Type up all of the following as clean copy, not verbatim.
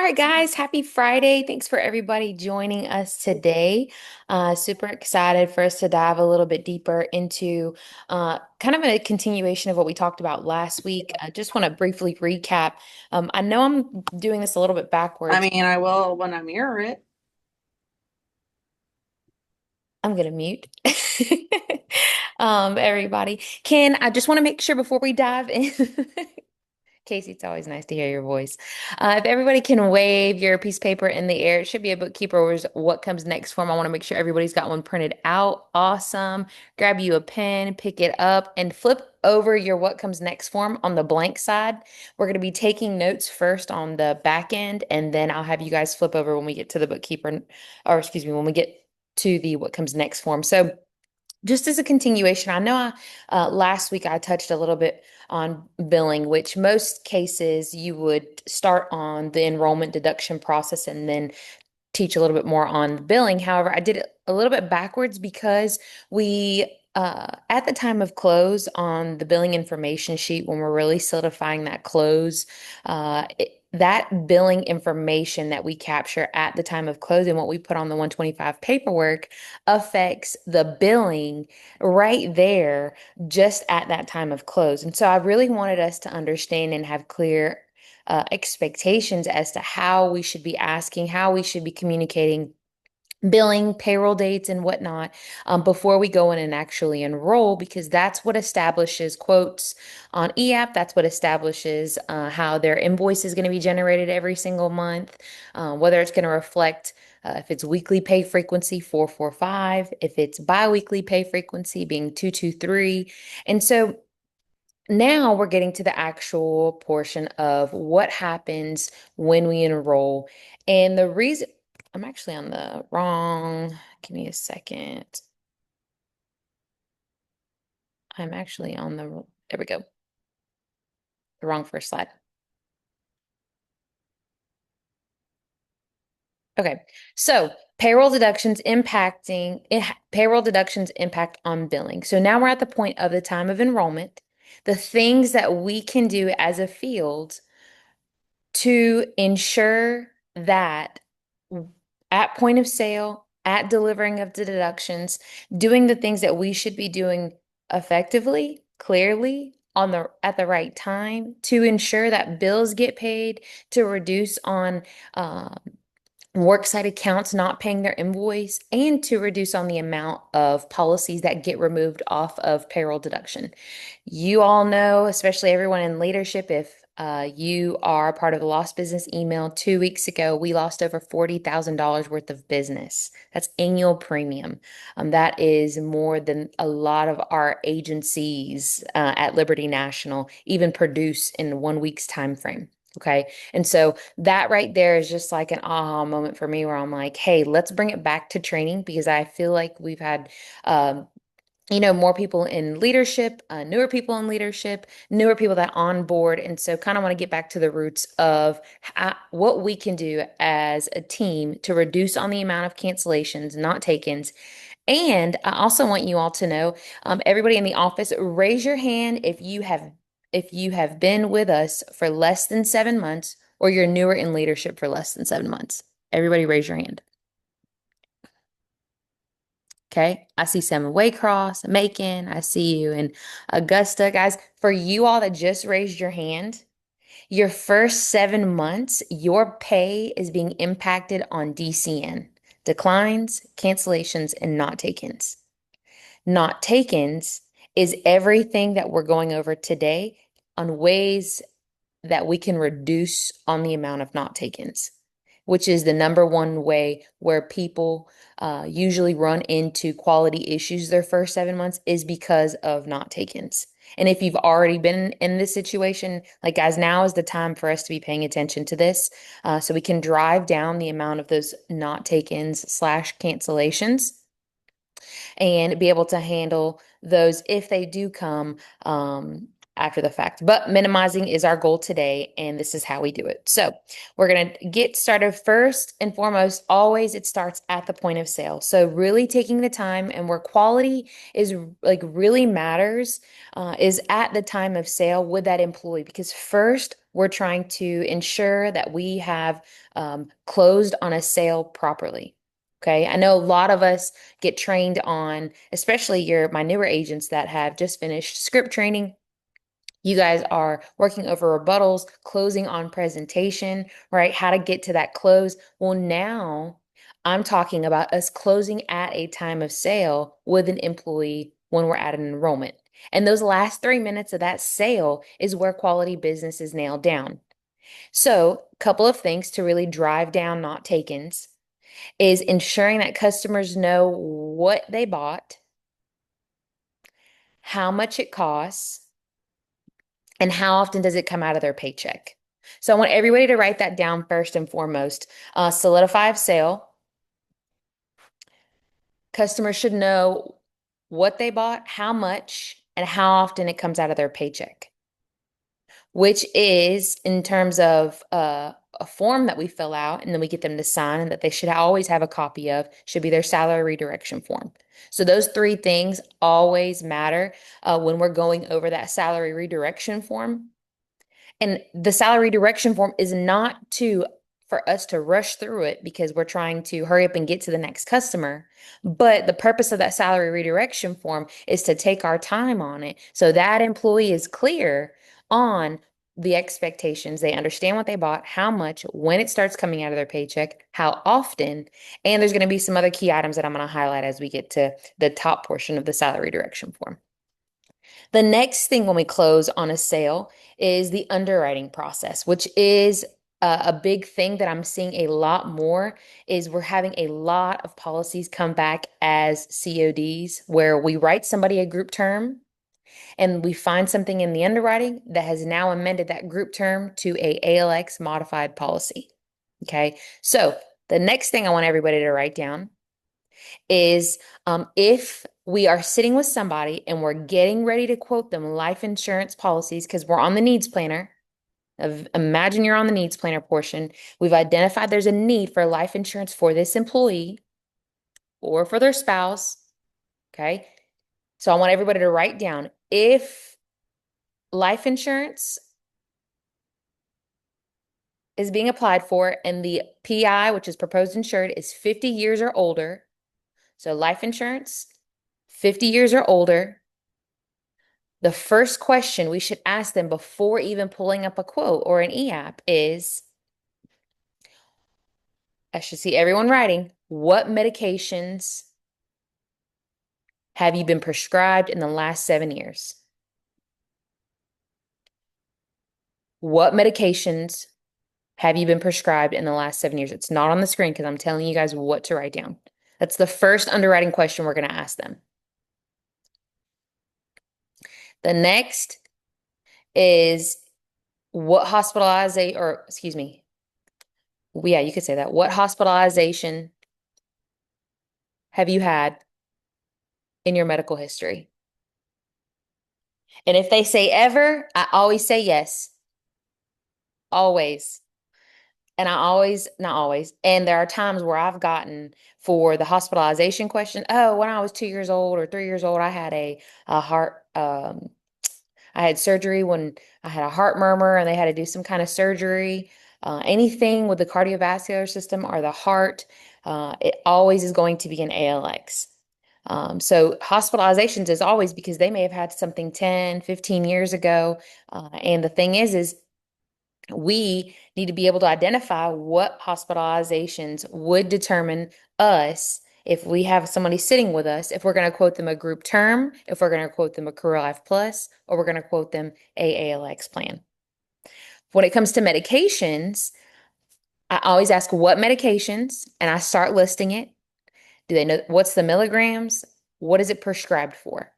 right, guys, happy Friday. Thanks for everybody joining us today. Super excited for us to dive a little bit deeper into kind of a continuation of what we talked about last week. I just want to briefly recap. I know I'm doing this a little bit I backwards. mean, I will when I mirror it. I'm gonna mute. Everybody. I just want to make sure before we dive in. Casey, it's always nice to hear your voice. If everybody can wave your piece of paper in the air, it should be a bookkeeper or what comes next form. I want to make sure everybody's got one printed out. Awesome. Grab you a pen, pick it up, and flip over your what comes next form on the blank side. We're going to be taking notes first on the back end, and then I'll have you guys flip over when we get to the bookkeeper, or excuse me, when we get to the what comes next form. So, just as a continuation, I know last week I touched a little bit on billing, which most cases you would start on the enrollment deduction process and then teach a little bit more on the billing. However, I did it a little bit backwards because at the time of close on the billing information sheet, when we're really solidifying that close, that billing information that we capture at the time of close and what we put on the 125 paperwork affects the billing right there just at that time of close. And so I really wanted us to understand and have clear expectations as to how we should be asking, how we should be communicating billing, payroll dates, and whatnot before we go in and actually enroll, because that's what establishes quotes on EAP. That's what establishes how their invoice is going to be generated every single month, whether it's going to reflect. If it's weekly pay frequency, 445, if it's biweekly pay frequency being 223. And so now we're getting to the actual portion of what happens when we enroll. And the reason I'm actually on the wrong, give me a second. I'm actually on there we go, the wrong first slide. Okay. So payroll deductions impact on billing. So now we're at the point of the time of enrollment, the things that we can do as a field to ensure that at point of sale, at delivering of the deductions, doing the things that we should be doing effectively, clearly, on the at the right time to ensure that bills get paid, to reduce on worksite accounts not paying their invoice, and to reduce on the amount of policies that get removed off of payroll deduction. You all know, especially everyone in leadership, if you are a part of the Lost Business email 2 weeks ago, we lost over $40,000 worth of business. That's annual premium. That is more than a lot of our agencies at Liberty National even produce in 1 week's time frame. Okay. And so that right there is just like an aha moment for me where I'm like, hey, let's bring it back to training because I feel like we've had um, more people in leadership, newer people in leadership, newer people that onboard. And so kind of want to get back to the roots of what we can do as a team to reduce on the amount of cancellations, not takens. And I also want you all to know, everybody in the office, raise your hand if you have been with us for less than 7 months or you're newer in leadership for less than 7 months. Everybody raise your hand. Okay. I see Sam in Waycross, Macon. I see you in Augusta. Guys, for you all that just raised your hand, your first 7 months, your pay is being impacted on DCN, declines, cancellations, and not takens. Not takens is everything that we're going over today on ways that we can reduce on the amount of not takens, which is the number one way where people usually run into quality issues their first 7 months is because of not takens. And if you've already been in this situation, like guys, now is the time for us to be paying attention to this so we can drive down the amount of those not takens slash cancellations and be able to handle those if they do come. after the fact. But minimizing is our goal today, and this is how we do it. So we're going to get started first and foremost. Always it starts at the point of sale. So really taking the time and where quality is like really matters is at the time of sale with that employee because first we're trying to ensure that we have closed on a sale properly. Okay, I know a lot of us get trained on, especially my newer agents that have just finished script training. You guys are working over rebuttals, closing on presentation, right? How to get to that close. Well, now I'm talking about us closing at a time of sale with an employee when we're at an enrollment. And those last 3 minutes of that sale is where quality business is nailed down. So, a couple of things to really drive down not takens is ensuring that customers know what they bought, how much it costs, and how often does it come out of their paycheck. So I want everybody to write that down first and foremost. Solidify of sale. Customers should know what they bought, how much, and how often it comes out of their paycheck, which is in terms of a form that we fill out and then we get them to sign and that they should always have a copy of should be their salary redirection form. So those three things always matter when we're going over that salary redirection form. And the salary direction form is not for us to rush through it because we're trying to hurry up and get to the next customer. But the purpose of that salary redirection form is to take our time on it so that employee is clear on the expectations. They understand what they bought, how much, when it starts coming out of their paycheck, how often. And there's going to be some other key items that I'm going to highlight as we get to the top portion of the salary direction form. The next thing when we close on a sale is the underwriting process, which is a big thing that I'm seeing a lot more is we're having a lot of policies come back as CODs where we write somebody a group term and we find something in the underwriting that has now amended that group term to a ALX modified policy. Okay. So the next thing I want everybody to write down is if we are sitting with somebody and we're getting ready to quote them life insurance policies because we're on the needs planner. Imagine you're on the needs planner portion. We've identified there's a need for life insurance for this employee or for their spouse. Okay. So I want everybody to write down if life insurance is being applied for and the PI, which is proposed insured, is 50 years or older. So life insurance, 50 years or older. The first question we should ask them before even pulling up a quote or an e-app is, I should see everyone writing, what medications have you been prescribed in the last 7 years? What medications have you been prescribed in the last 7 years? It's not on the screen because I'm telling you guys what to write down. That's the first underwriting question we're going to ask them. The next is what hospitalization, or excuse me, yeah, you could say that. What hospitalization have you had in your medical history? And if they say ever, I always say yes. Always. And I always, not always. And there are times where I've gotten for the hospitalization question, oh, when I was 2 years old or 3 years old, I had a heart, I had surgery when I had a heart murmur and they had to do some kind of surgery. Anything with the cardiovascular system or the heart, it always is going to be an ALX. So hospitalizations is always because they may have had something 10, 15 years ago. And the thing is we need to be able to identify what hospitalizations would determine us if we have somebody sitting with us, if we're going to quote them a group term, if we're going to quote them a Career Life Plus, or we're going to quote them a ALX plan. When it comes to medications, I always ask what medications, and I start listing it. Do they know what's the milligrams? What is it prescribed for?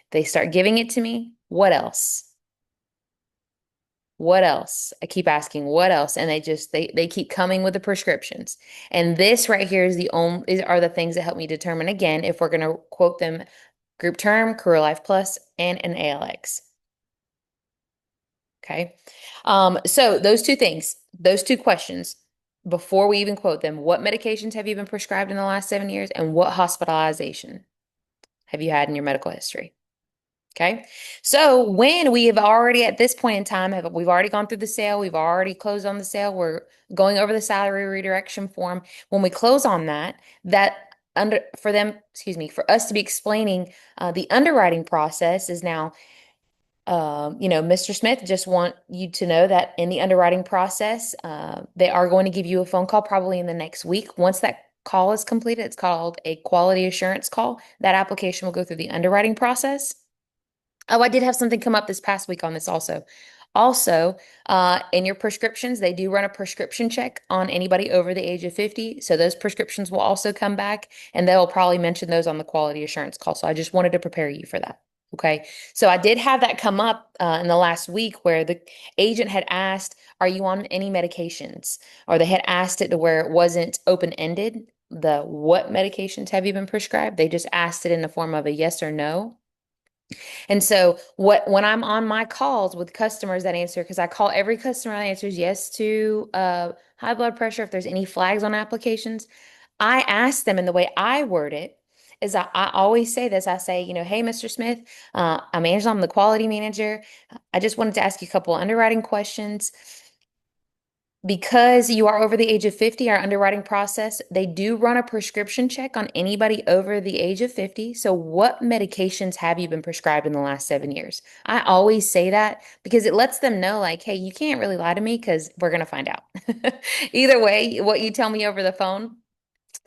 They start giving it to me. What else? What else? I keep asking, what else? And they keep coming with the prescriptions. And this right here is are the things that help me determine again if we're going to quote them group term, Career Life Plus, and an ALX. Okay. So those two things, those two questions, before we even quote them, what medications have you been prescribed in the last 7 years, and what hospitalization have you had in your medical history? Okay. So when we have already at this point in time we've already gone through the sale, we've already closed on the sale, we're going over the salary redirection form. When we close on that, under for them, excuse me, for us to be explaining the underwriting process is now Mr. Smith, just want you to know that in the underwriting process, they are going to give you a phone call probably in the next week. Once that call is completed, it's called a quality assurance call. That application will go through the underwriting process. Oh, I did have something come up this past week on this also. Also, in your prescriptions, they do run a prescription check on anybody over the age of 50. So those prescriptions will also come back and they'll probably mention those on the quality assurance call. So I just wanted to prepare you for that. Okay. So I did have that come up in the last week where the agent had asked, are you on any medications? Or they had asked it to where it wasn't open-ended. The what medications have you been prescribed? They just asked it in the form of a yes or no. And so when I'm on my calls with customers that answer, because I call every customer that answers yes to high blood pressure, if there's any flags on applications, I ask them, and the way I word it is I always say this. I say, hey, Mr. Smith, I'm Angela, I'm the quality manager. I just wanted to ask you a couple underwriting questions. Because you are over the age of 50, our underwriting process, they do run a prescription check on anybody over the age of 50. So, what medications have you been prescribed in the last 7 years? I always say that because it lets them know, like, hey, you can't really lie to me because we're going to find out. Either way, what you tell me over the phone,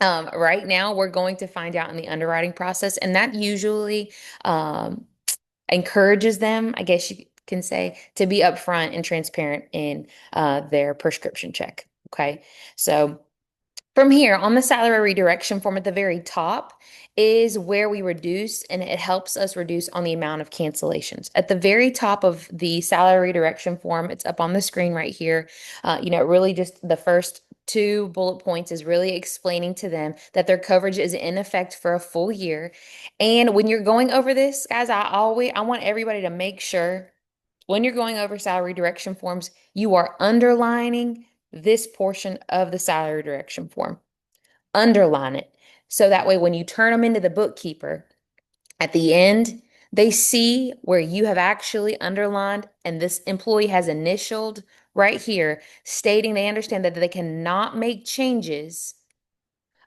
right now, we're going to find out in the underwriting process. And that usually, um, encourages them, I guess you can say, to be upfront and transparent in their prescription check. Okay. So from here on the salary redirection form at the very top is where we reduce, and it helps us reduce on the amount of cancellations. At the very top of the salary redirection form, it's up on the screen right here. Really just the first two bullet points is really explaining to them that their coverage is in effect for a full year. And when you're going over this, guys, I want everybody to make sure when you're going over salary direction forms, you are underlining this portion of the salary direction form. Underline it. So that way, when you turn them into the bookkeeper at the end, they see where you have actually underlined and this employee has initialed right here, stating they understand that they cannot make changes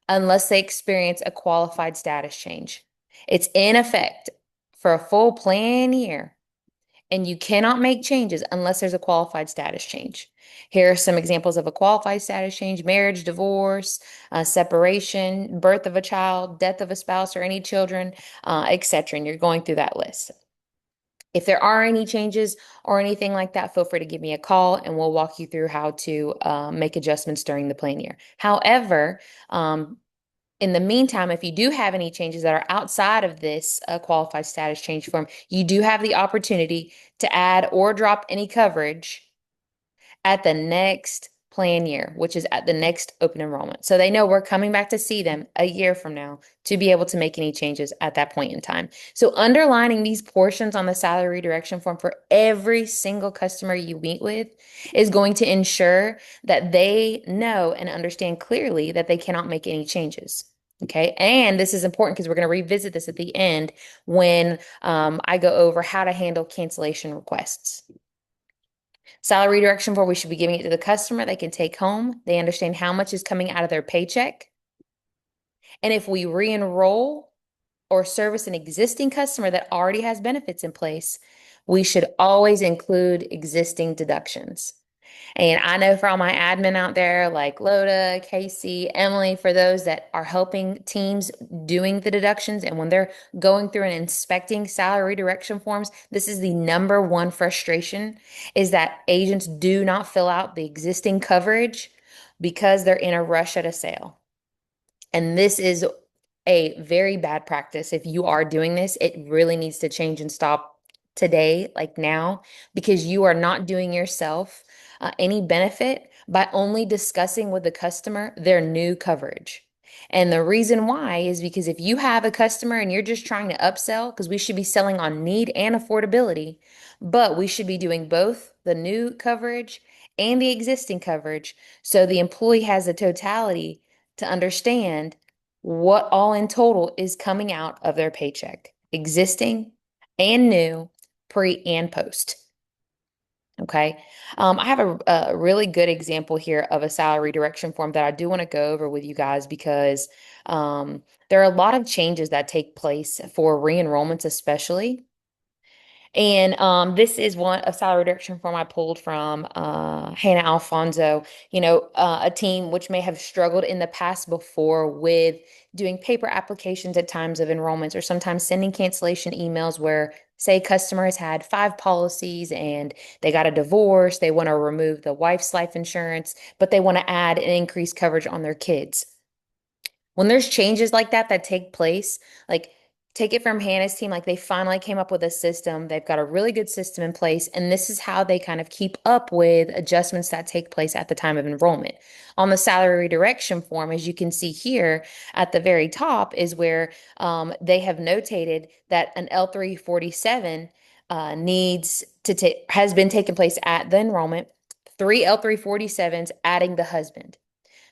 unless they experience a qualified status change. It's in effect for a full plan year and you cannot make changes unless there's a qualified status change. Here are some examples of a qualified status change: marriage, divorce, separation, birth of a child, death of a spouse or any children, etc. And you're going through that list. If there are any changes or anything like that, feel free to give me a call and we'll walk you through how to make adjustments during the plan year. However, in the meantime, if you do have any changes that are outside of this qualified status change form, you do have the opportunity to add or drop any coverage at the next plan year, which is at the next open enrollment. So they know we're coming back to see them a year from now to be able to make any changes at that point in time. So underlining these portions on the salary redirection form for every single customer you meet with is going to ensure that they know and understand clearly that they cannot make any changes. Okay. And this is important because we're going to revisit this at the end when I go over how to handle cancellation requests. Salary direction form, we should be giving it to the customer. They can take home. They understand how much is coming out of their paycheck. And if we re-enroll or service an existing customer that already has benefits in place, we should always include existing deductions. And I know for all my admin out there, like Loda, Casey, Emily, for those that are helping teams doing the deductions, and when they're going through and inspecting salary direction forms, this is the number one frustration is that agents do not fill out the existing coverage because they're in a rush at a sale. And this is a very bad practice. If you are doing this, it really needs to change and stop today, like now, because you are not doing yourself any benefit by only discussing with the customer their new coverage. And the reason why is because if you have a customer and you're just trying to upsell, because we should be selling on need and affordability, but we should be doing both the new coverage and the existing coverage. So the employee has a totality to understand what all in total is coming out of their paycheck, existing and new, pre and post. Okay. I have a really good example here of a salary direction form that I do want to go over with you guys because there are a lot of changes that take place for re-enrollments, especially. And this is one a salary reduction form I pulled from Hannah Alfonso, a team which may have struggled in the past before with doing paper applications at times of enrollments or sometimes sending cancellation emails where, say, customer has had five policies and they got a divorce, they want to remove the wife's life insurance, but they want to add an increased coverage on their kids. When there's changes like that that take place, like take it from Hannah's team, like they finally came up with a system. They've got a really good system in place, and this is how they kind of keep up with adjustments that take place at the time of enrollment. On the salary redirection form, as you can see here at the very top, is where they have notated that an L347 needs to take has been taking place at the enrollment. Three L347s adding the husband.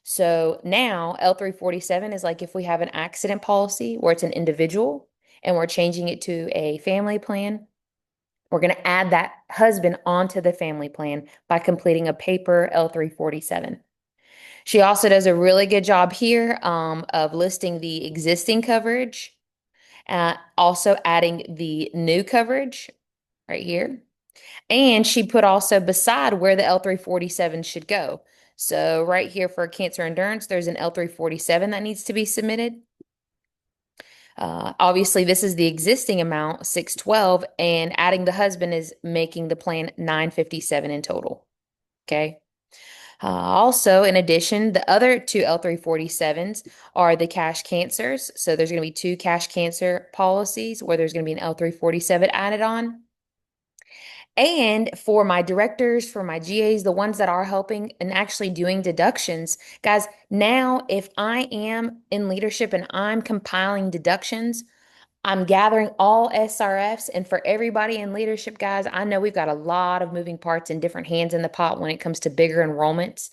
So now L347 is like if we have an accident policy where it's an individual and we're changing it to a family plan, we're going to add that husband onto the family plan by completing a paper L347. She also does a really good job here of listing the existing coverage, also adding the new coverage right here. And she put also beside where the L347 should go. So right here for cancer endurance, there's an L347 that needs to be submitted. Obviously, this is the existing amount, 612, and adding the husband is making the plan 957 in total. Okay. Also, in addition, the other two L347s are the cash cancers. So there's going to be two cash cancer policies where there's going to be an L347 added on. And for my directors, for my GAs, the ones that are helping and actually doing deductions, guys, now if I am in leadership and I'm compiling deductions, I'm gathering all SRFs. And for everybody in leadership, guys, I know we've got a lot of moving parts and different hands in the pot when it comes to bigger enrollments.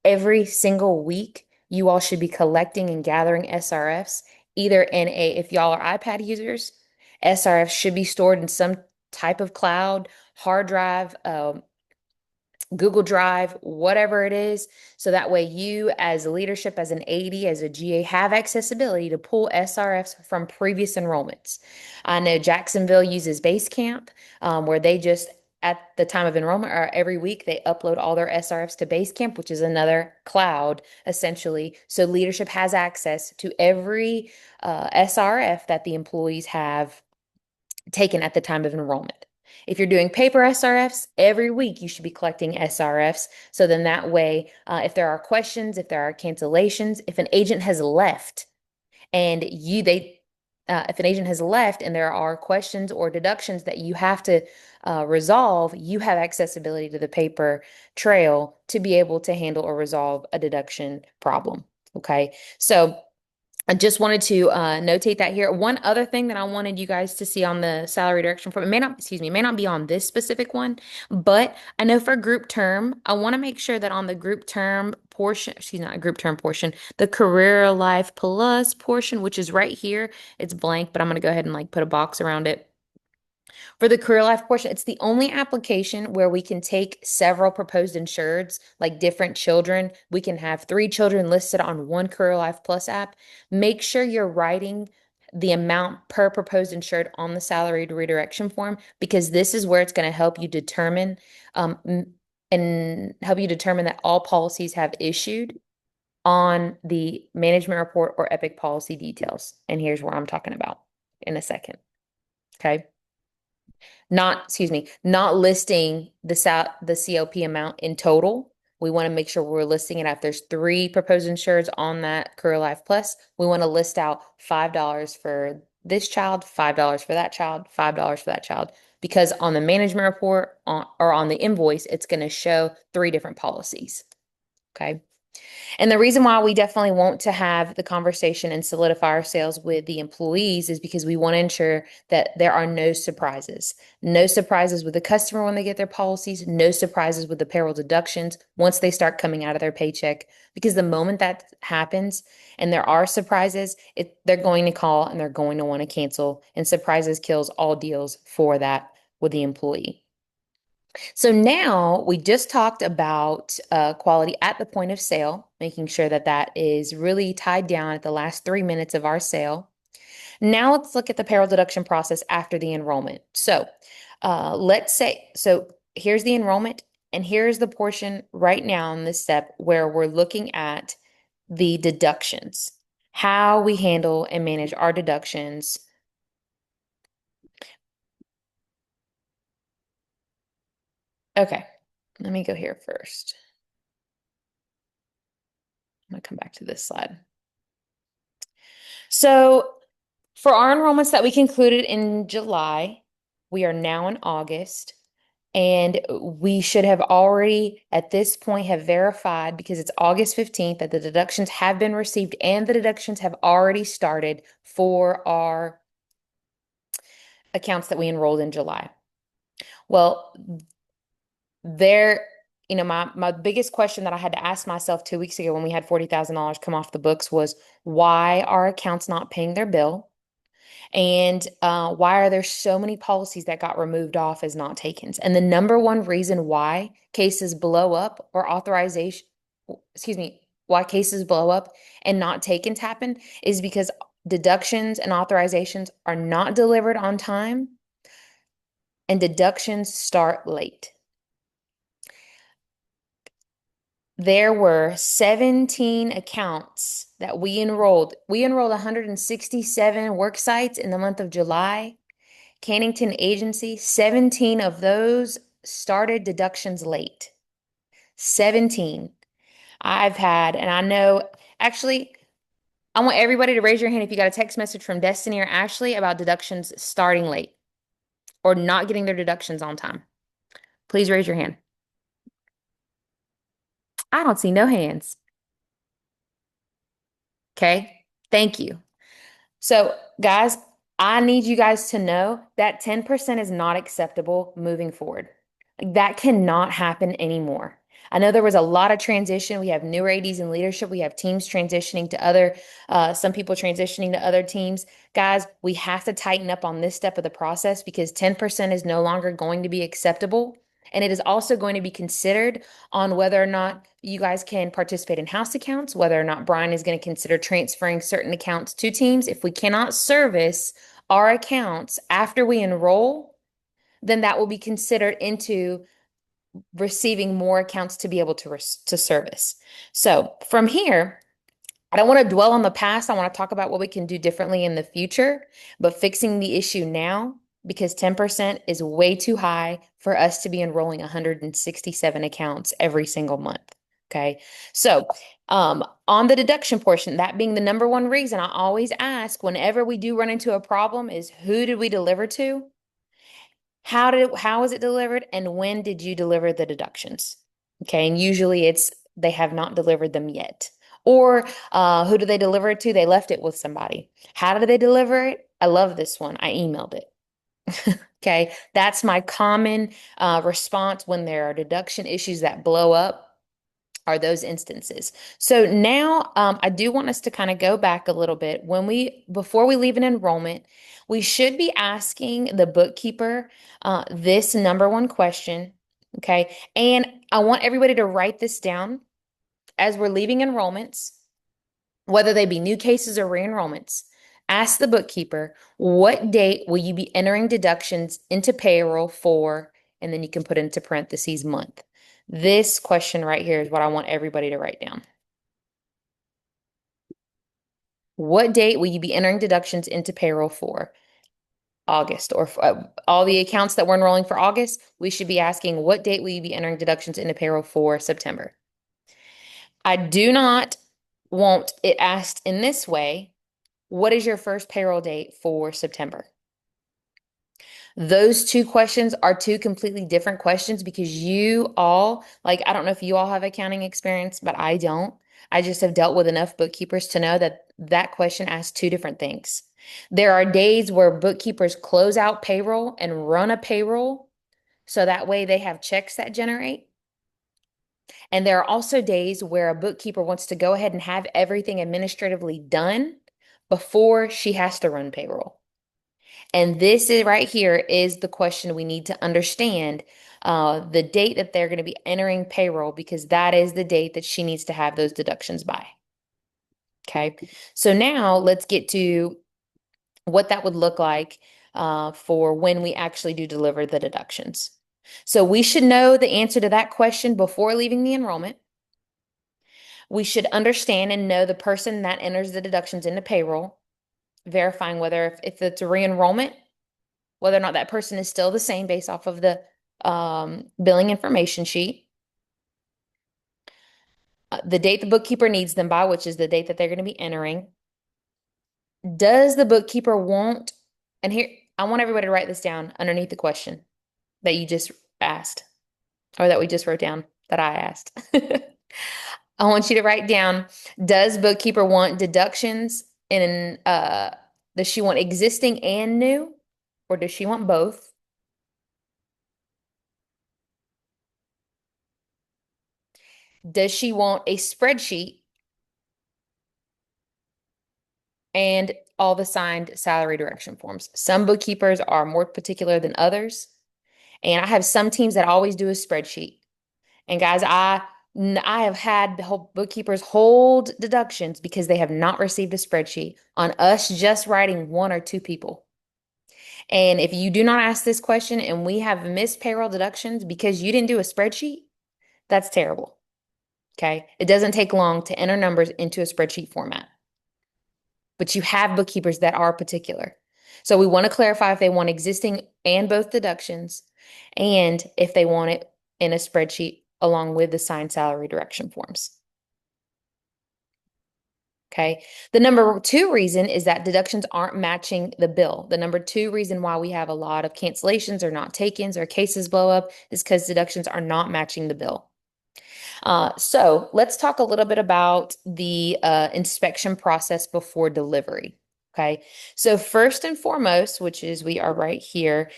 Every single week, you all should be collecting and gathering SRFs, either in if y'all are iPad users, SRFs should be stored in some type of cloud, hard drive, Google Drive, whatever it is. So that way you as leadership, as an AD, as a GA, have accessibility to pull SRFs from previous enrollments. I know Jacksonville uses Basecamp, where they just at the time of enrollment or every week they upload all their SRFs to Basecamp, which is another cloud essentially. So leadership has access to every SRF that the employees have taken at the time of enrollment. If you're doing paper SRFs, every week you should be collecting SRFs. So then that way, if there are questions, if there are cancellations, if an agent has left and if an agent has left and there are questions or deductions that you have to resolve, you have accessibility to the paper trail to be able to handle or resolve a deduction problem. Okay. So I just wanted to notate that here. One other thing that I wanted you guys to see on the salary direction form, it may not, excuse me, it may not be on this specific one, but I know for group term, I want to make sure that on the group term portion, excuse me, not group term portion, the career life plus portion, which is right here, it's blank, but I'm going to go ahead and like put a box around it. For the career life portion, it's the only application where we can take several proposed insureds, like different children. We can have three children listed on one Career Life Plus app. Make sure you're writing the amount per proposed insured on the salary redirection form because this is where it's going to help you determine and help you determine that all policies have issued on the management report or Epic policy details. And here's where I'm talking about in a second. Okay. Not listing the COP amount in total. We want to make sure we're listing it. If there's three proposed insureds on that Career Life Plus, we want to list out $5 for this child, $5 for that child, $5 for that child. Because on the management report or on the invoice, it's going to show three different policies. Okay. And the reason why we definitely want to have the conversation and solidify our sales with the employees is because we want to ensure that there are no surprises. No surprises with the customer when they get their policies, no surprises with the payroll deductions once they start coming out of their paycheck. Because the moment that happens and there are surprises, they're going to call and they're going to want to cancel. And surprises kills all deals for that with the employee. So now we just talked about quality at the point of sale, making sure that that is really tied down at the last 3 minutes of our sale. Now let's look at the payroll deduction process after the enrollment. So here's the enrollment, and here's the portion right now in this step where we're looking at the deductions, how we handle and manage our deductions. Okay, let me go here first. I'm going to come back to this slide. So for our enrollments that we concluded in July, we are now in August, and we should have already at this point have verified because it's August 15th that the deductions have been received and the deductions have already started for our accounts that we enrolled in July. Well, there, my biggest question that I had to ask myself 2 weeks ago when we had $40,000 come off the books was why are accounts not paying their bill? And why are there so many policies that got removed off as not takens? And the number one reason why cases blow up or authorization, excuse me, why cases blow up and not takens happen is because deductions and authorizations are not delivered on time and deductions start late. There were 17 accounts that we enrolled. We enrolled 167 work sites in the month of July. Cannington Agency, 17 of those started deductions late. 17. I've had, and I know, actually, I want everybody to raise your hand if you got a text message from Destiny or Ashley about deductions starting late or not getting their deductions on time. Please raise your hand. I don't see no hands. Okay. Thank you. So, guys, I need you guys to know that 10% is not acceptable moving forward. Like, that cannot happen anymore. I know there was a lot of transition. We have newer ADs in leadership. We have teams transitioning to some people transitioning to other teams. Guys, we have to tighten up on this step of the process because 10% is no longer going to be acceptable. And it is also going to be considered on whether or not you guys can participate in house accounts, whether or not Brian is going to consider transferring certain accounts to teams. If we cannot service our accounts after we enroll, then that will be considered into receiving more accounts to be able to service. So from here, I don't want to dwell on the past. I want to talk about what we can do differently in the future, but fixing the issue now because 10% is way too high for us to be enrolling 167 accounts every single month. Okay. So, on the deduction portion, that being the number one reason I always ask whenever we do run into a problem is who did we deliver to? How was it delivered and when did you deliver the deductions? Okay, and usually it's they have not delivered them yet. Or who do they deliver it to? They left it with somebody. How did they deliver it? I love this one. I emailed it. Okay, that's my common response when there are deduction issues that blow up are those instances. So now I do want us to kind of go back a little bit. Before we leave an enrollment, we should be asking the bookkeeper this number one question. Okay. And I want everybody to write this down as we're leaving enrollments, whether they be new cases or re-enrollments. Ask the bookkeeper, what date will you be entering deductions into payroll for? And then you can put into parentheses month. This question right here is what I want everybody to write down. What date will you be entering deductions into payroll for? August, or all the accounts that we're enrolling for August, we should be asking what date will you be entering deductions into payroll for September? I do not want it asked in this way. What is your first payroll date for September? Those two questions are two completely different questions because you all, like, I don't know if you all have accounting experience, but I don't. I just have dealt with enough bookkeepers to know that that question asks two different things. There are days where bookkeepers close out payroll and run a payroll so that way they have checks that generate. And there are also days where a bookkeeper wants to go ahead and have everything administratively done before she has to run payroll. And this is right here is the question we need to understand the date that they're going to be entering payroll because that is the date that she needs to have those deductions by. Okay. So now let's get to what that would look like for when we actually do deliver the deductions. So we should know the answer to that question before leaving the enrollment. We should understand and know the person that enters the deductions into payroll, verifying whether if it's a re-enrollment, whether or not that person is still the same based off of the billing information sheet, the date the bookkeeper needs them by, which is the date that they're going to be entering. Does the bookkeeper want, and here, I want everybody to write this down underneath the question that you just asked, or that we just wrote down that I asked. I want you to write down, does bookkeeper want deductions in, does she want existing and new, or does she want both? Does she want a spreadsheet and all the signed salary direction forms? Some bookkeepers are more particular than others. And I have some teams that always do a spreadsheet. And guys, I have had the whole bookkeepers hold deductions because they have not received a spreadsheet on us just writing one or two people. And if you do not ask this question and we have missed payroll deductions because you didn't do a spreadsheet, that's terrible. Okay. It doesn't take long to enter numbers into a spreadsheet format, but you have bookkeepers that are particular. So we want to clarify if they want existing and both deductions and if they want it in a spreadsheet along with the signed salary direction forms. Okay. The number two reason is that deductions aren't matching the bill. The number two reason why we have a lot of cancellations or not takens or cases blow up is because deductions are not matching the bill. So let's talk a little bit about the inspection process before delivery. Okay. So first and foremost, which is we are right here,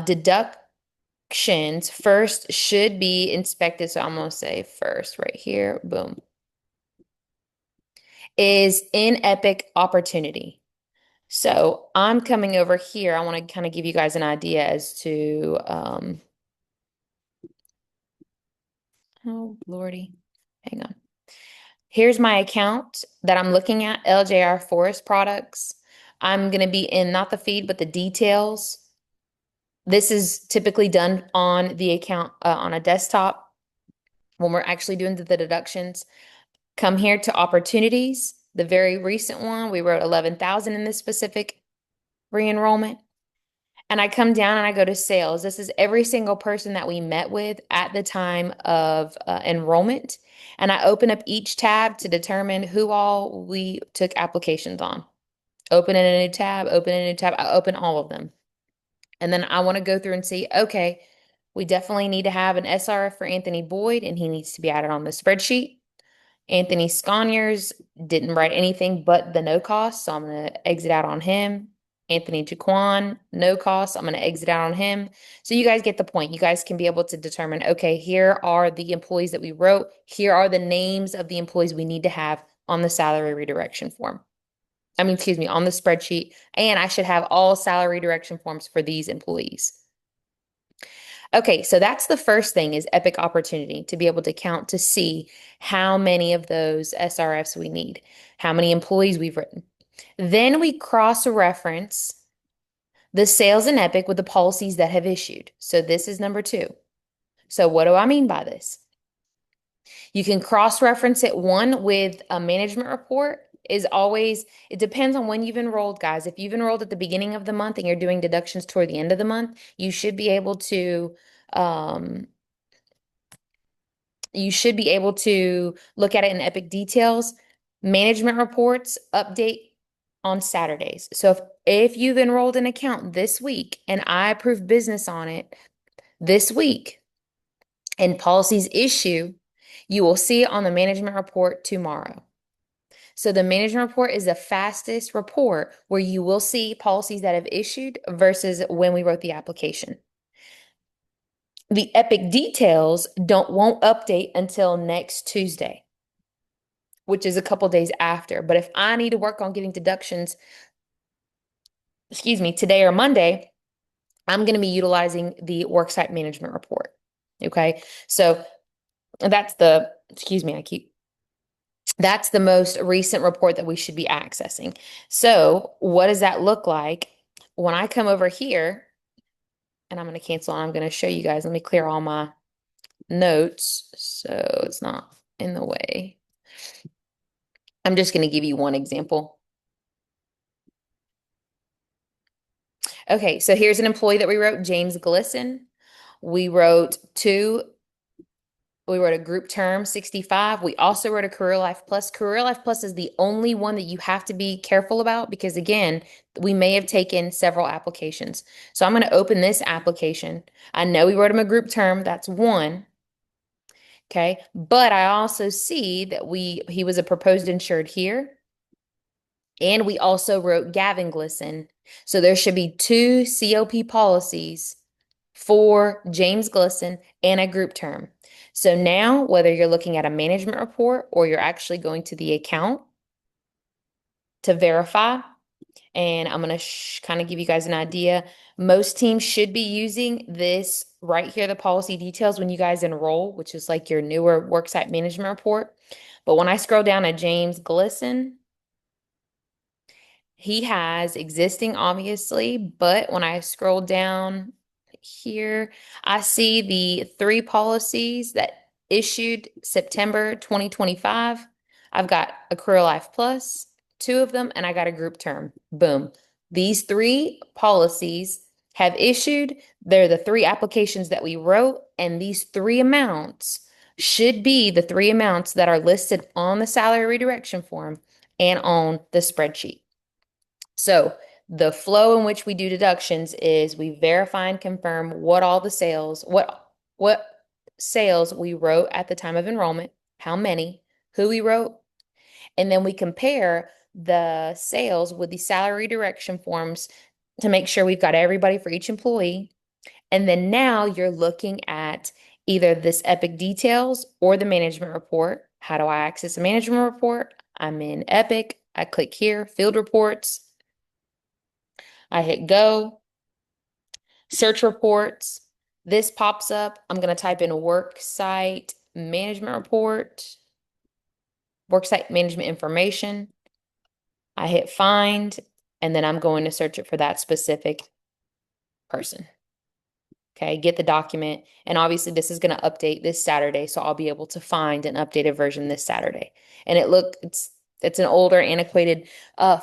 deductions first should be inspected. So I'm going to say first right here, boom, is in Epic opportunity. So I'm coming over here. I want to kind of give you guys an idea as to, oh, Lordy, hang on. Here's my account that I'm looking at, LJR Forest Products. I'm going to be in not the feed, but the details. This is typically done on the account on a desktop when we're actually doing the deductions. Come here to opportunities. The very recent one, we wrote 11,000 in this specific re-enrollment. And I come down and I go to sales. This is every single person that we met with at the time of enrollment. And I open up each tab to determine who all we took applications on. Open in a new tab, open in a new tab. I open all of them. And then I want to go through and see, okay, we definitely need to have an SRF for Anthony Boyd, and he needs to be added on the spreadsheet. Anthony Sconiers didn't write anything but the no cost, so I'm going to exit out on him. Anthony Jaquan, no cost, I'm going to exit out on him. So you guys get the point. You guys can be able to determine, okay, here are the employees that we wrote. Here are the names of the employees we need to have on the salary redirection form. I mean, excuse me, on the spreadsheet. And I should have all salary direction forms for these employees. Okay, so that's the first thing is Epic opportunity to be able to count to see how many of those SRFs we need, how many employees we've written. Then we cross-reference the sales in Epic with the policies that have issued. So this is number two. So what do I mean by this? You can cross-reference it one with a management report is always, it depends on when you've enrolled, guys. If you've enrolled at the beginning of the month and you're doing deductions toward the end of the month, um, you should be able to look at it in Epic details. Management reports update on Saturdays. So if you've enrolled an account this week and I approve business on it this week and policies issue, you will see it on the management report tomorrow. So the management report is the fastest report where you will see policies that have issued versus when we wrote the application. The Epic details don't won't update until next Tuesday, which is a couple days after. But if I need to work on getting deductions, excuse me, today or Monday, I'm going to be utilizing the worksite management report. Okay. So that's the, excuse me, that's the most recent report that we should be accessing. So what does that look like when I come over here and I'm going to cancel and I'm going to show you guys. Let me clear all my notes so it's not in the way. I'm just going to give you one example. Okay, so here's an employee that we wrote, James Glisson. We wrote two We wrote a group term 65. We also wrote a Career Life Plus. Career Life Plus is the only one that you have to be careful about because, again, we may have taken several applications. So I'm going to open this application. I know we wrote him a group term. That's one. Okay. But I also see that he was a proposed insured here. And we also wrote Gavin Glisson. So there should be two COP policies for James Glisson and a group term. So now, whether you're looking at a management report or you're actually going to the account to verify, and I'm going to kind of give you guys an idea. Most teams should be using this right here, the policy details, when you guys enroll, which is like your newer worksite management report. But when I scroll down to James Glisson, he has existing, obviously, but when I scroll down here, I see the three policies that issued September 2025. I've got a Career Life Plus, two of them, and I got a group term. Boom. These three policies have issued. They're the three applications that we wrote, and these three amounts should be the three amounts that are listed on the salary redirection form and on the spreadsheet. So the flow in which we do deductions is we verify and confirm what sales we wrote at the time of enrollment, how many, who we wrote, and then we compare the sales with the salary direction forms to make sure we've got everybody for each employee. And then now you're looking at either this Epic details or the management report. How do I access a management report? I'm in Epic. I click here, field reports. I hit go, search reports. This pops up. I'm going to type in work site management report, work site management information. I hit find, and then I'm going to search it for that specific person. Okay, get the document. And obviously this is going to update this Saturday, so I'll be able to find an updated version this Saturday. And it's an older, antiquated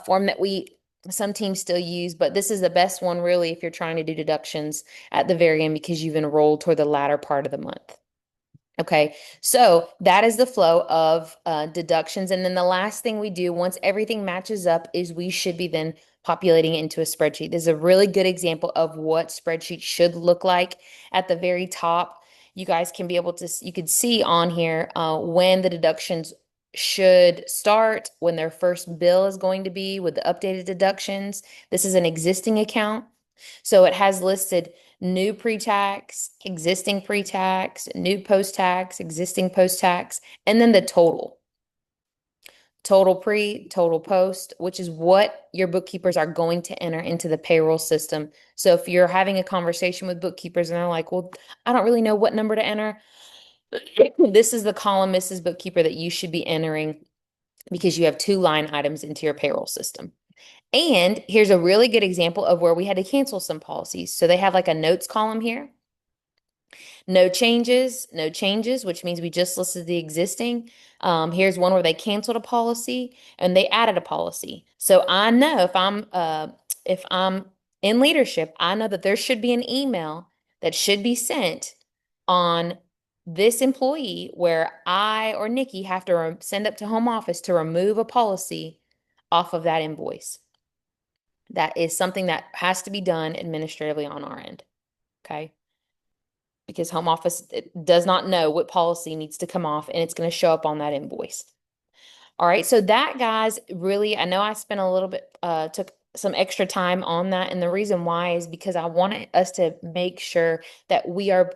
form that some teams still use, but this is the best one really if you're trying to do deductions at the very end because you've enrolled toward the latter part of the month. Okay, so that is the flow of deductions. And then the last thing we do once everything matches up is we should be then populating it into a spreadsheet. This is a really good example of what spreadsheet should look like. At the very top, you guys can be able to, you could see on here when the deductions should start, when their first bill is going to be with the updated deductions. This is an existing account. So it has listed new pre-tax, existing pre-tax, new post-tax, existing post-tax, and then the total. Total pre, total post, which is what your bookkeepers are going to enter into the payroll system. So if you're having a conversation with bookkeepers and they're like, well, I don't really know what number to enter, this is the column, Mrs. Bookkeeper, that you should be entering because you have two line items into your payroll system. And here's a really good example of where we had to cancel some policies. So they have like a notes column here. No changes, which means we just listed the existing. Here's one where they canceled a policy and they added a policy. So I know if I'm in leadership, I know that there should be an email that should be sent on this employee where I or Nikki have to send up to home office to remove a policy off of that invoice. That is something that has to be done administratively on our end. Okay. Because home office does not know what policy needs to come off and it's going to show up on that invoice. All right. So that, guys, really, I know I spent a little bit, took some extra time on that. And the reason why is because I wanted us to make sure that we are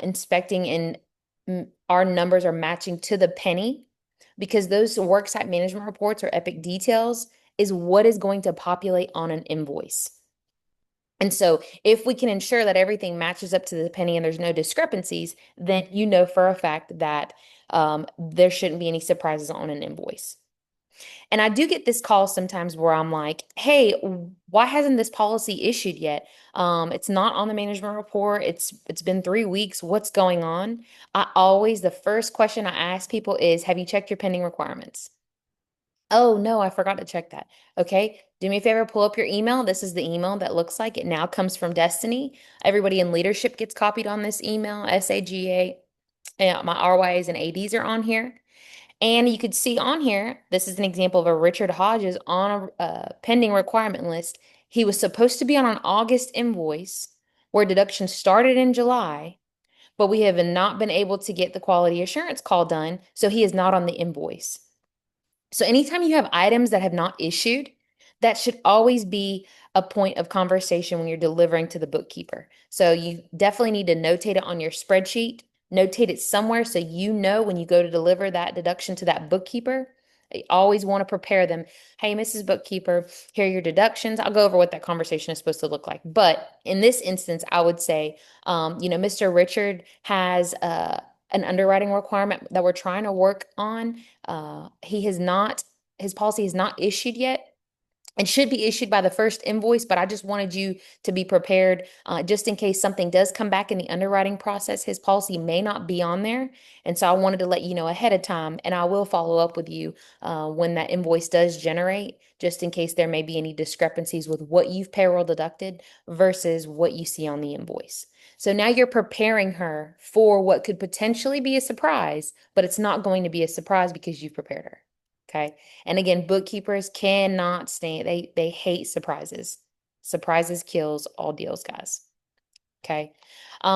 inspecting and our numbers are matching to the penny because those worksite management reports or epic details is what is going to populate on an invoice. And so if we can ensure that everything matches up to the penny and there's no discrepancies, then you know for a fact that there shouldn't be any surprises on an invoice. And I do get this call sometimes where I'm like, hey, why hasn't this policy issued yet? It's not on the management report. It's been 3 weeks. What's going on? The first question I ask people is, have you checked your pending requirements? Oh, no, I forgot to check that. Okay. Do me a favor, pull up your email. This is the email that looks like it now comes from Destiny. Everybody in leadership gets copied on this email. SAGA, my RYAs and ADs are on here. And you could see on here, this is an example of a Richard Hodges on a pending requirement list. He was supposed to be on an August invoice where deduction started in July, but we have not been able to get the quality assurance call done, so he is not on the invoice. So anytime you have items that have not issued, that should always be a point of conversation when you're delivering to the bookkeeper. So you definitely need to notate it on your spreadsheet, notate it somewhere so you know when you go to deliver that deduction to that bookkeeper. You always want to prepare them. Hey, Mrs. Bookkeeper, here are your deductions. I'll go over what that conversation is supposed to look like. But in this instance, I would say, Mr. Richard has an underwriting requirement that we're trying to work on. His policy is not issued yet. It should be issued by the first invoice, but I just wanted you to be prepared just in case something does come back in the underwriting process. His policy may not be on there. And so I wanted to let you know ahead of time, and I will follow up with you when that invoice does generate, just in case there may be any discrepancies with what you've payroll deducted versus what you see on the invoice. So now you're preparing her for what could potentially be a surprise, but it's not going to be a surprise because you've prepared her. Okay. And again, bookkeepers cannot stand, they hate surprises. Surprises kills all deals, guys. Okay.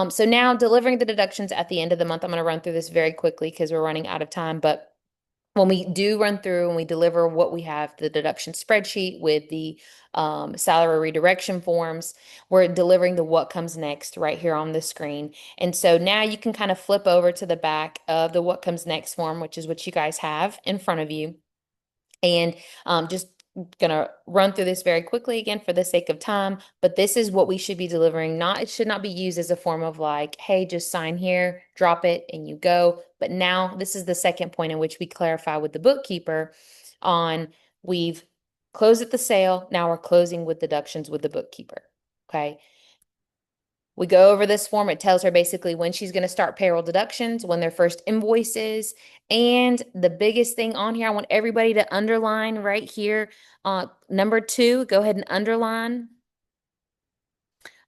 So now delivering the deductions at the end of the month, I'm going to run through this very quickly because we're running out of time. But when we do run through and we deliver what we have, the deduction spreadsheet with the salary redirection forms, we're delivering the what comes next right here on the screen. And so now you can kind of flip over to the back of the what comes next form, which is what you guys have in front of you. And just gonna run through this very quickly again for the sake of time, but this is what we should be delivering. It should not be used as a form of like, hey, just sign here, drop it, and you go. But now this is the second point in which we clarify with the bookkeeper on we've closed at the sale. Now we're closing with deductions with the bookkeeper. Okay. We go over this form. It tells her basically when she's going to start payroll deductions, when their first invoice is. And the biggest thing on here, I want everybody to underline right here. Number 2, go ahead and underline.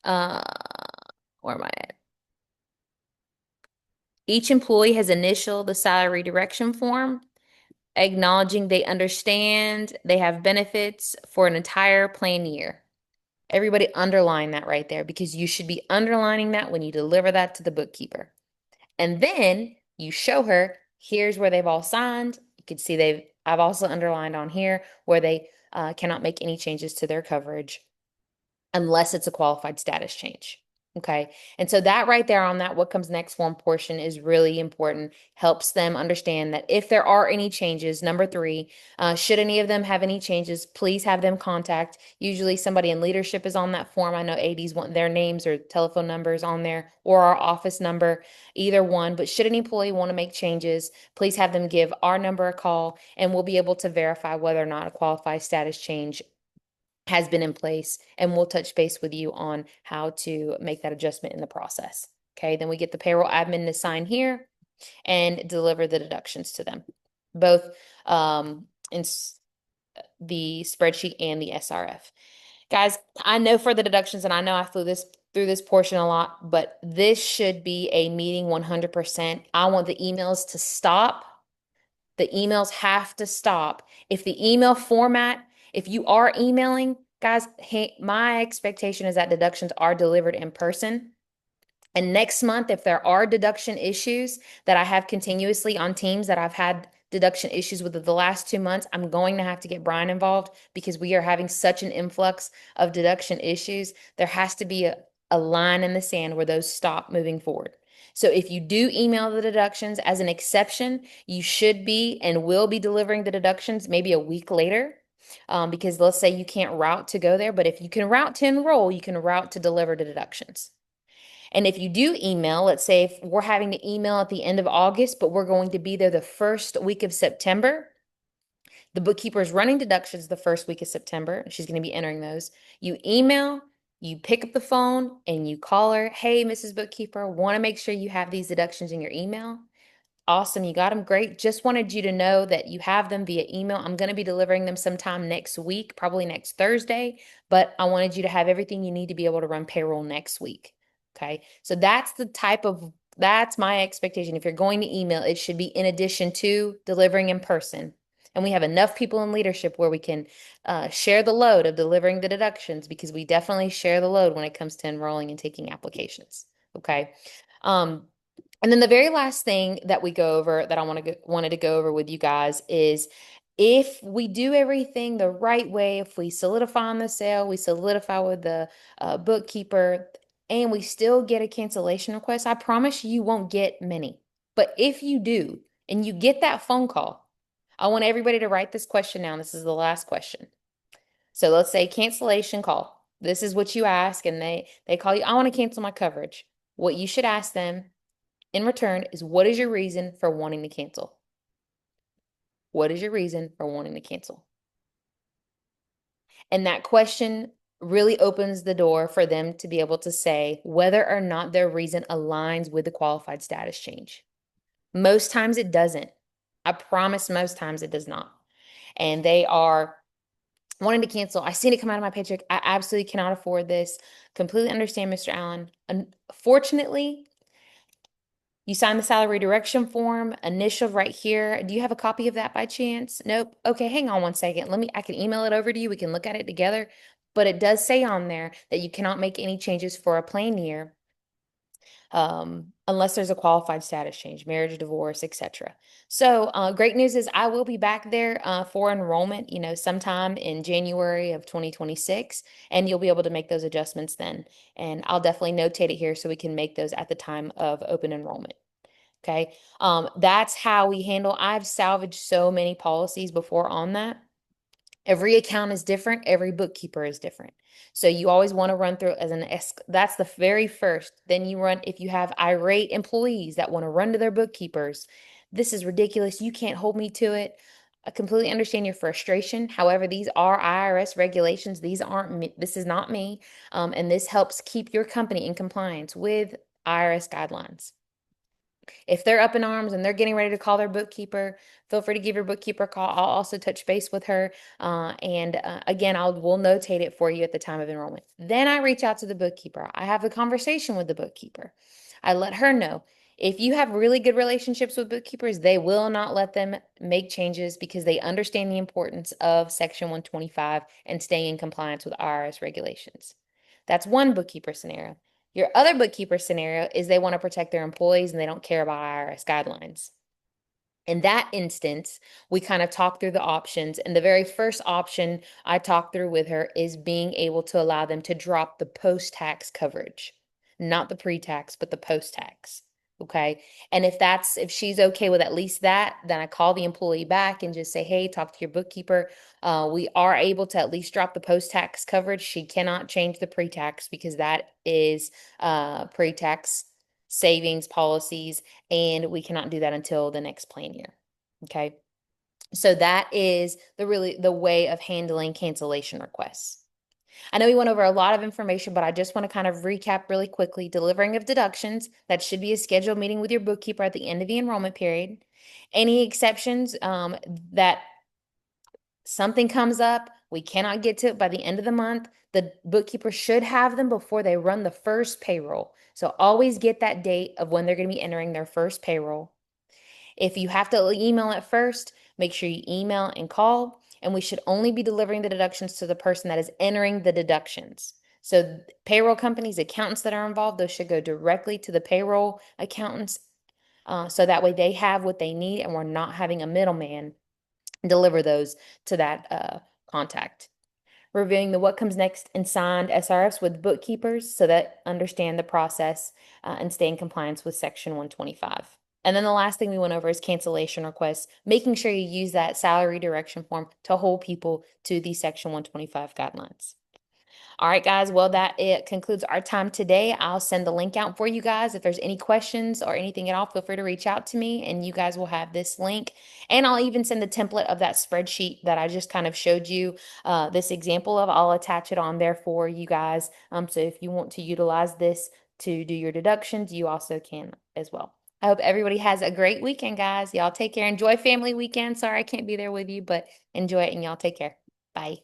Uh, where am I at? Each employee has initialed the salary direction form, acknowledging they understand they have benefits for an entire plan year. Everybody underline that right there because you should be underlining that when you deliver that to the bookkeeper. And then you show her, here's where they've all signed. You can see I've also underlined on here where they cannot make any changes to their coverage unless it's a qualified status change. Okay. And so that right there on that what comes next form portion is really important, helps them understand that if there are any changes, number 3, should any of them have any changes, please have them contact. Usually somebody in leadership is on that form. I know ADs want their names or telephone numbers on there or our office number, either one. But should an employee want to make changes, please have them give our number a call and we'll be able to verify whether or not a qualified status change has been in place, and we'll touch base with you on how to make that adjustment in the process. Okay, then we get the payroll admin to sign here and deliver the deductions to them, both in the spreadsheet and the SRF. Guys, I know for the deductions, and I know I flew this through this portion a lot, but this should be a meeting 100%. I want the emails to stop. The emails have to stop. If the email format, if you are emailing, Guys, my expectation is that deductions are delivered in person. And next month, if there are deduction issues that I have continuously on teams that I've had deduction issues with the last 2 months, I'm going to have to get Brian involved because we are having such an influx of deduction issues. There has to be a line in the sand where those stop moving forward. So if you do email the deductions as an exception, you should be and will be delivering the deductions maybe a week later. Because let's say you can't route to go there, but if you can route to enroll, you can route to deliver the deductions. And if you do email, let's say if we're having to email at the end of August, but we're going to be there the first week of September, the bookkeeper is running deductions the first week of September. She's going to be entering those. You email, you pick up the phone, and you call her. Hey, Mrs. Bookkeeper, want to make sure you have these deductions in your email. Awesome. You got them. Great. Just wanted you to know that you have them via email. I'm going to be delivering them sometime next week, probably next Thursday, but I wanted you to have everything you need to be able to run payroll next week. Okay. So that's my expectation. If you're going to email, it should be in addition to delivering in person. And we have enough people in leadership where we can share the load of delivering the deductions because we definitely share the load when it comes to enrolling and taking applications. Okay. Um, and then the very last thing that we go over that wanted to go over with you guys is if we do everything the right way, if we solidify on the sale, we solidify with the bookkeeper, and we still get a cancellation request, I promise you won't get many. But if you do, and you get that phone call, I want everybody to write this question down. This is the last question. So let's say cancellation call. This is what you ask, and they call you, I want to cancel my coverage. What you should ask them in return is what is your reason for wanting to cancel? What is your reason for wanting to cancel? And that question really opens the door for them to be able to say whether or not their reason aligns with the qualified status change. Most times it doesn't. I promise most times it does not. And they are wanting to cancel. I seen it come out of my paycheck. I absolutely cannot afford this. Completely understand, Mr. Allen. Unfortunately, you sign the salary direction form, initial right here. Do you have a copy of that by chance? Nope. Okay, hang on one second. I can email it over to you. We can look at it together. But it does say on there that you cannot make any changes for a plan year unless there's a qualified status change, marriage, divorce, etc. So, great news is I will be back there for enrollment, sometime in January of 2026, and you'll be able to make those adjustments then. And I'll definitely notate it here so we can make those at the time of open enrollment. Okay. That's how we handle. I've salvaged so many policies before on that. Every account is different. Every bookkeeper is different. So you always want to run through as that's the very first. Then you run, if you have irate employees that want to run to their bookkeepers, this is ridiculous. You can't hold me to it. I completely understand your frustration. However, these are IRS regulations. These aren't me. This is not me. And this helps keep your company in compliance with IRS guidelines. If they're up in arms and they're getting ready to call their bookkeeper, feel free to give your bookkeeper a call. I'll also touch base with her. And again, we'll notate it for you at the time of enrollment. Then I reach out to the bookkeeper. I have a conversation with the bookkeeper. I let her know. If you have really good relationships with bookkeepers, they will not let them make changes because they understand the importance of Section 125 and staying in compliance with IRS regulations. That's one bookkeeper scenario. Your other bookkeeper scenario is they want to protect their employees and they don't care about IRS guidelines. In that instance, we kind of talk through the options. And the very first option I talked through with her is being able to allow them to drop the post-tax coverage, not the pre-tax, but the post-tax. Okay. And if she's okay with at least that, then I call the employee back and just say, hey, talk to your bookkeeper. We are able to at least drop the post-tax coverage. She cannot change the pre-tax because that is pre-tax savings policies, and we cannot do that until the next plan year. Okay. So that is the way of handling cancellation requests. I know we went over a lot of information, but I just want to kind of recap really quickly. Delivering of deductions, that should be a scheduled meeting with your bookkeeper at the end of the enrollment period. Any exceptions that something comes up, we cannot get to it by the end of the month, the bookkeeper should have them before they run the first payroll. So always get that date of when they're going to be entering their first payroll. If you have to email it first, make sure you email and call. and we should only be delivering the deductions to the person that is entering the deductions. So payroll companies, accountants that are involved, those should go directly to the payroll accountants, so that way they have what they need and we're not having a middleman deliver those to that contact. Reviewing the what comes next and signed SRFs with bookkeepers so that understand the process and stay in compliance with Section 125. And then the last thing we went over is cancellation requests, making sure you use that salary direction form to hold people to the Section 125 guidelines. All right, guys. Well, that it concludes our time today. I'll send the link out for you guys. If there's any questions or anything at all, feel free to reach out to me and you guys will have this link. And I'll even send the template of that spreadsheet that I just kind of showed you this example of. I'll attach it on there for you guys. So if you want to utilize this to do your deductions, you also can as well. I hope everybody has a great weekend, guys. Y'all take care. Enjoy family weekend. Sorry I can't be there with you, but enjoy it and y'all take care. Bye.